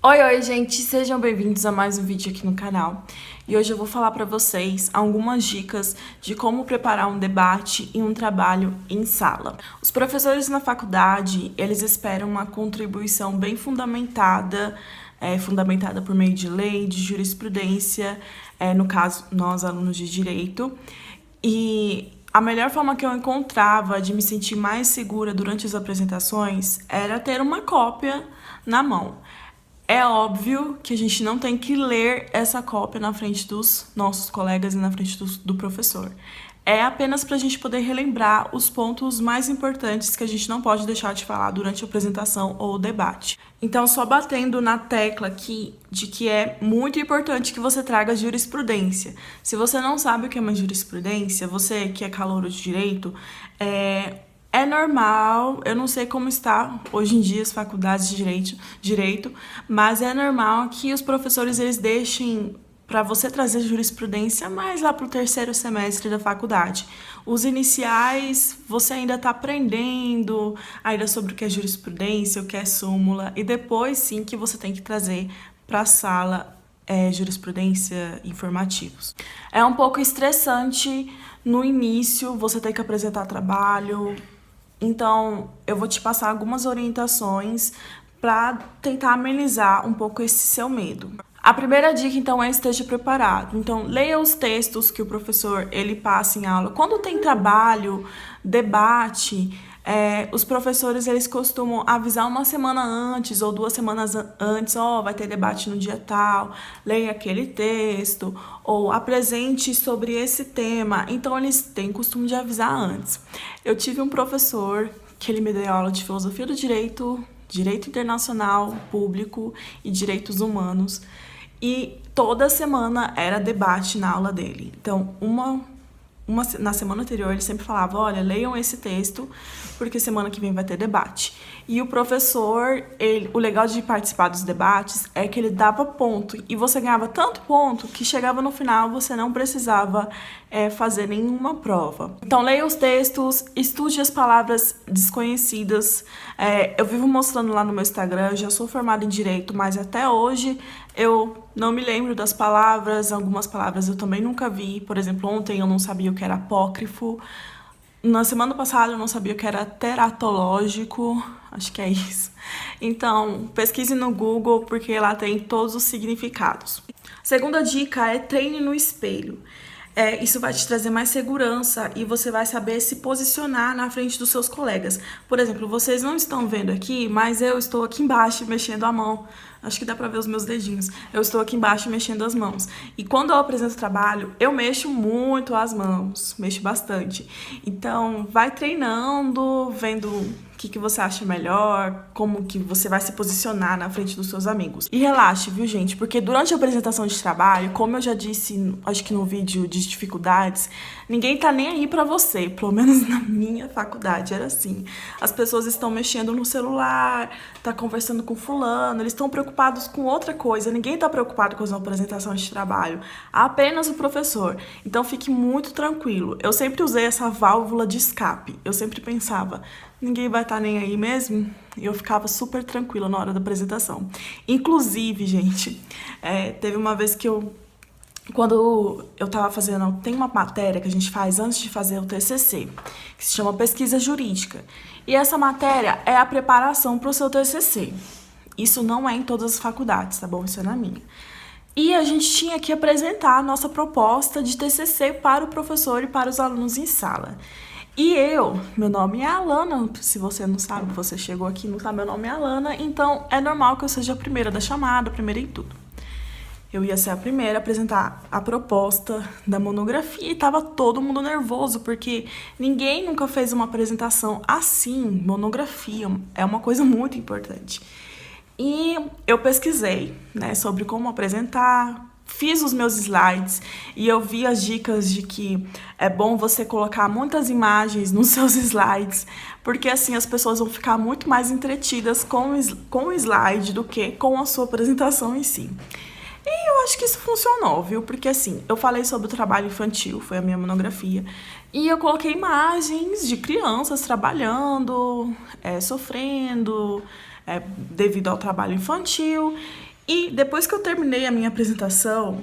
Oi, gente, sejam bem-vindos a mais um vídeo aqui no canal. E hoje eu vou falar para vocês algumas dicas de como preparar um debate e um trabalho em sala. Os professores na faculdade, eles esperam uma contribuição bem fundamentada, fundamentada por meio de lei, de jurisprudência, no caso, nós alunos de direito. E a melhor forma que eu encontrava de me sentir mais segura durante as apresentações era ter uma cópia na mão. É óbvio que a gente não tem que ler essa cópia na frente dos nossos colegas e na frente do professor. É apenas para a gente poder relembrar os pontos mais importantes que a gente não pode deixar de falar durante a apresentação ou o debate. Então, só batendo na tecla aqui de que é muito importante que você traga jurisprudência. Se você não sabe o que é uma jurisprudência, você que é calouro de direito, é normal, eu não sei como está hoje em dia as faculdades de direito, mas é normal que os professores eles deixem para você trazer jurisprudência mais lá para o terceiro semestre da faculdade. Os iniciais, você ainda está aprendendo ainda sobre o que é jurisprudência, o que é súmula, e depois sim que você tem que trazer para a sala jurisprudência informativos. É um pouco estressante no início, você tem que apresentar trabalho. Então, eu vou te passar algumas orientações para tentar amenizar um pouco esse seu medo. A primeira dica, então, é esteja preparado. Então, leia os textos que o professor ele passa em aula. Quando tem trabalho, debate, os professores eles costumam avisar uma semana antes ou 2 semanas antes, vai ter debate no dia tal, leia aquele texto, ou apresente sobre esse tema. Então, eles têm costume de avisar antes. Eu tive um professor que ele me deu aula de filosofia do direito, direito internacional, público e direitos humanos, e toda semana era debate na aula dele. Então, na semana anterior, ele sempre falava, olha, leiam esse texto, porque semana que vem vai ter debate. E o professor, o legal de participar dos debates é que ele dava ponto, e você ganhava tanto ponto que chegava no final, você não precisava fazer nenhuma prova. Então, leia os textos, estude as palavras desconhecidas. Eu vivo mostrando lá no meu Instagram, eu já sou formada em Direito, mas até hoje eu não me lembro das palavras, algumas palavras eu também nunca vi. Por exemplo, ontem eu não sabia o que era apócrifo. Na semana passada eu não sabia o que era teratológico, acho que é isso. Então, pesquise no Google, porque lá tem todos os significados. Segunda dica é treine no espelho. Isso vai te trazer mais segurança e você vai saber se posicionar na frente dos seus colegas. Por exemplo, vocês não estão vendo aqui, mas eu estou aqui embaixo mexendo a mão. Acho que dá pra ver os meus dedinhos. Eu estou aqui embaixo mexendo as mãos. E quando eu apresento trabalho, eu mexo muito as mãos, mexo bastante. Então, vai treinando, vendo o que você acha melhor, como que você vai se posicionar na frente dos seus amigos. E relaxe, viu, gente? Porque durante a apresentação de trabalho, como eu já disse, acho que no vídeo de dificuldades, ninguém tá nem aí pra você. Pelo menos na minha faculdade era assim. As pessoas estão mexendo no celular, tá conversando com fulano, eles estão preocupados com outra coisa. Ninguém tá preocupado com a sua apresentação de trabalho. Apenas o professor. Então fique muito tranquilo. Eu sempre usei essa válvula de escape. Eu sempre pensava, ninguém vai estar nem aí mesmo? E eu ficava super tranquila na hora da apresentação. Inclusive, gente, teve uma vez que quando eu tava fazendo, tem uma matéria que a gente faz antes de fazer o TCC, que se chama pesquisa jurídica. E essa matéria é a preparação para o seu TCC. Isso não é em todas as faculdades, tá bom? Isso é na minha. E a gente tinha que apresentar a nossa proposta de TCC para o professor e para os alunos em sala. E meu nome é Alana, se você não sabe, você chegou aqui e não sabe, meu nome é Alana, então é normal que eu seja a primeira da chamada, a primeira em tudo. Eu ia ser a primeira a apresentar a proposta da monografia e tava todo mundo nervoso, porque ninguém nunca fez uma apresentação assim. Monografia é uma coisa muito importante. E eu pesquisei, sobre como apresentar, fiz os meus slides e eu vi as dicas de que é bom você colocar muitas imagens nos seus slides, porque assim as pessoas vão ficar muito mais entretidas com o slide do que com a sua apresentação em si. E eu acho que isso funcionou, viu? Porque assim, eu falei sobre o trabalho infantil, foi a minha monografia, e eu coloquei imagens de crianças trabalhando, sofrendo, devido ao trabalho infantil. E depois que eu terminei a minha apresentação,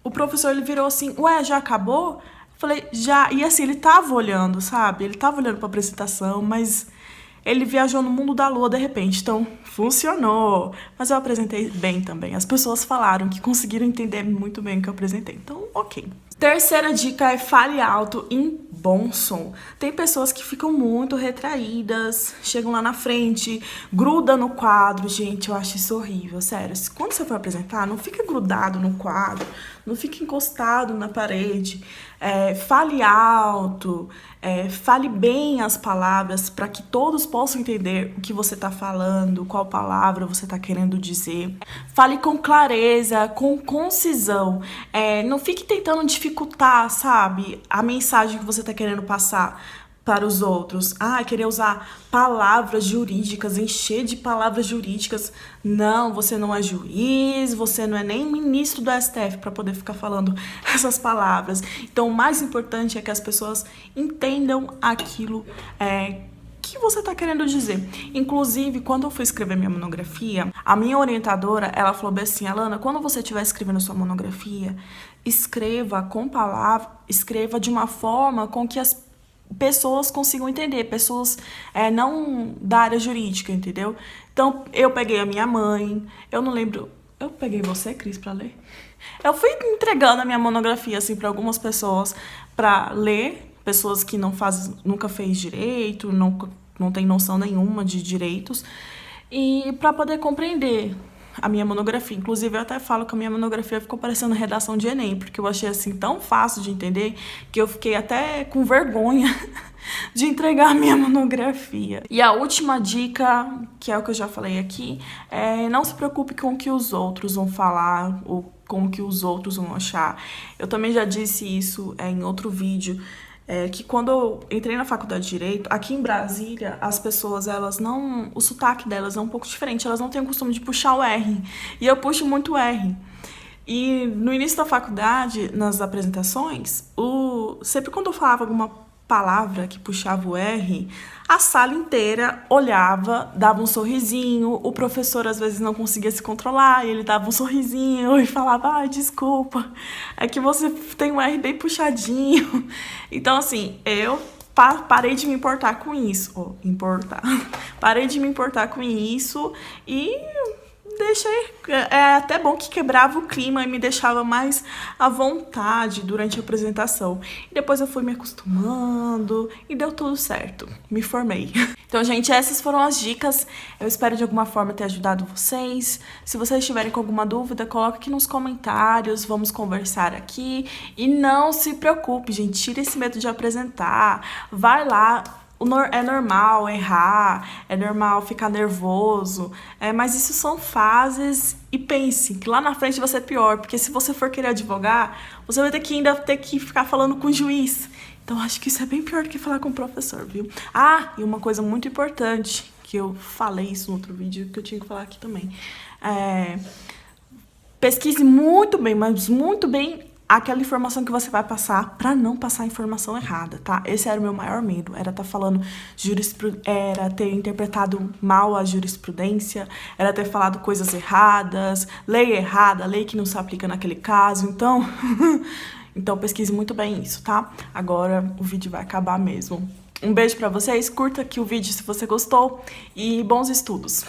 o professor ele virou assim, ué, já acabou? Falei, já. E assim, ele tava olhando, sabe? Ele tava olhando pra apresentação, mas ele viajou no mundo da lua de repente. Então, funcionou. Mas eu apresentei bem também. As pessoas falaram que conseguiram entender muito bem o que eu apresentei. Então, ok. Terceira dica é fale alto em bom som. Tem pessoas que ficam muito retraídas, chegam lá na frente, gruda no quadro. Gente, eu acho isso horrível, sério. Quando você for apresentar, não fica grudado no quadro, não fica encostado na parede. Fale alto, fale bem as palavras para que todos possam entender o que você está falando, qual palavra você está querendo dizer. Fale com clareza, com concisão. Não fique tentando dificultar, sabe, a mensagem que você está querendo passar para os outros. Querer usar palavras jurídicas, encher de palavras jurídicas. Não, você não é juiz, você não é nem ministro do STF para poder ficar falando essas palavras. Então, o mais importante é que as pessoas entendam aquilo que você está querendo dizer. Inclusive, quando eu fui escrever minha monografia, a minha orientadora, ela falou bem assim, Alana, quando você estiver escrevendo sua monografia, escreva com palavras, escreva de uma forma com que as pessoas consigam entender, pessoas não da área jurídica, entendeu? Então, eu peguei a minha mãe, eu não lembro... Eu peguei você, Cris, pra ler? Eu fui entregando a minha monografia, assim, para algumas pessoas pra ler, pessoas que nunca fez direito, não tem noção nenhuma de direitos, e para poder compreender a minha monografia. Inclusive, eu até falo que a minha monografia ficou parecendo redação de Enem, porque eu achei assim tão fácil de entender que eu fiquei até com vergonha de entregar a minha monografia. E a última dica, que é o que eu já falei aqui, não se preocupe com o que os outros vão falar ou com o que os outros vão achar. Eu também já disse isso em outro vídeo, que quando eu entrei na faculdade de Direito, aqui em Brasília, as pessoas, o sotaque delas é um pouco diferente, elas não têm o costume de puxar o R, e eu puxo muito o R. E no início da faculdade, nas apresentações, sempre quando eu falava alguma palavra que puxava o R, a sala inteira olhava, dava um sorrisinho, o professor às vezes não conseguia se controlar, e ele dava um sorrisinho e falava, desculpa, é que você tem um R bem puxadinho. Então, assim, eu parei de me importar com isso, parei de me importar com isso e deixei, até bom que quebrava o clima e me deixava mais à vontade durante a apresentação. E depois eu fui me acostumando e deu tudo certo, me formei. Então, gente, essas foram as dicas. Eu espero de alguma forma ter ajudado vocês. Se vocês tiverem com alguma dúvida, coloque aqui nos comentários, vamos conversar aqui. E não se preocupe, gente, tire esse medo de apresentar, vai lá. É normal errar, é normal ficar nervoso, mas isso são fases e pense que lá na frente vai ser pior, porque se você for querer advogar, você vai ainda ter que ficar falando com o juiz. Então, acho que isso é bem pior do que falar com o professor, viu? E uma coisa muito importante, que eu falei isso no outro vídeo, que eu tinha que falar aqui também. Pesquise muito bem, mas muito bem, aquela informação que você vai passar para não passar a informação errada, tá? Esse era o meu maior medo, era estar falando era ter interpretado mal a jurisprudência, era ter falado coisas erradas, lei errada, lei que não se aplica naquele caso, então... Então pesquise muito bem isso, tá? Agora o vídeo vai acabar mesmo. Um beijo pra vocês, curta aqui o vídeo se você gostou e bons estudos!